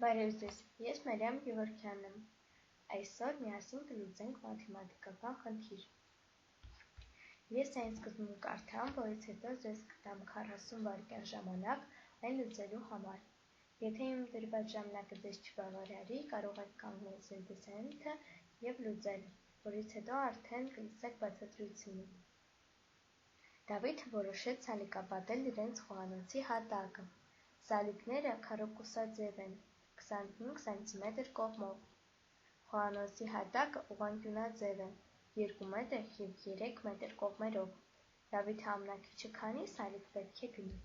Բարև ձեզ, ես Մարիամ Գևորգյանն եմ։ Այսօր միասին կլուծենք մաթեմատիկական խնդիր։ Ես այն սկզբում կարդամ, որից հետո ձեզ կտամ 40 վայրկյան ժամանակ այն լուծելու համար։ Եթե իմ տրված ժամանակը ձեզ չբավարարի, կարող եք կանգնել ձեր դեսանյութը և լուծել, որից հետո արդեն կլսեք բացատրությունը։ Դավիթը որոշեց սալիկապատել իրենց խոհանոցի հատակը։ Սալիկները քառակուսաձև են, 25 սմ կողմով։ Խոհանոցի հատակը ուղղանկյունաձև է, 2 մետր և 3 մետր կողմերով։ Դավիթը ամենաքիչը քանի սալիկ պետք է գնի։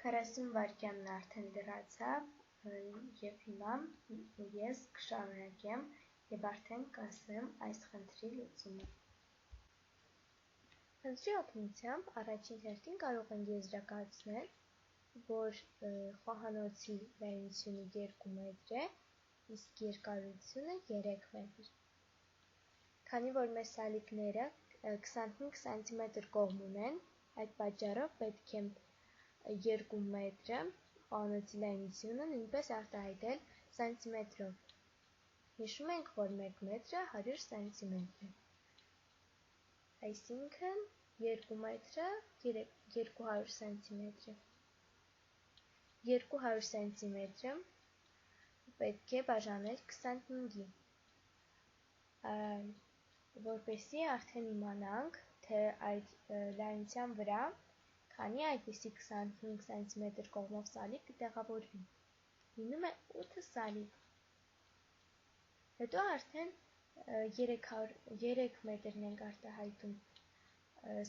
Քառասուն վայրկյանն արդեն լրացավ և հիմա ես կշարունակեմ և արդեն կասեմ այս խնդրի լուծումը։ Խնդրի օգնությամբ առաջին հերթին կարող ենք եզրակացնել, որ խոհանոցի լայնությունը 2 մետր է, իսկ երկարությունը 3 մետր։ Քանի որ մեր սալիկները 25 սմ կողմ ունեն, այդ պատճառով պետք է 2 մետրը խոհանոցի լայնությունը նույնպես արտահայտել սանտիմետրով։ Հիշում ենք, որ 1 մետրը 100 սանտիմետր է։ Այսինքն 2 մետրը 200 սանտիմետր է։ 200 սանտիմետրը պետք է բաժանել 25-ի, որպեսզի արդեն իմանանք, թե այդ լայնության վրա քանի այդպիսի 25 սմ կողմով սալիկ կտեղավորվի։ Լինում է 8 սալիկ։ Հետո արդեն 3 մետրն ենք արտահայտում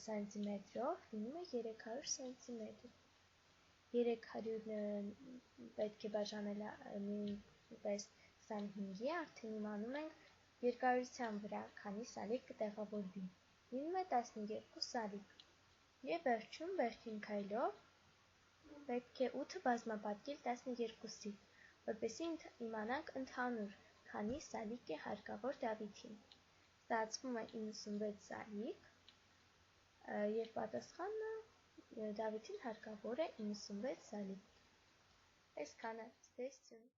սանտիմետրով, լինում է 300 սանտիմետր։ 300-ն պետք է բաժանել նույնպես 25-ի, արդեն իմանում ենք երկարության վրա քանի սալիկ կտեղավորվի։ Լինում է 12 սալիկ։ Եվ վերջում վերջին քայլով պետք է 8-ը բազմապատկել 12-ի, որպեսզի իմանանք ընդհանուր քանի սալիկ է հարկավոր Դավիթին։ Ստացվում է 96 սալիկ, և պատասխանը Դավիթին հարկավոր է 96 սալիկ։ Այսքանը, ցտեսություն։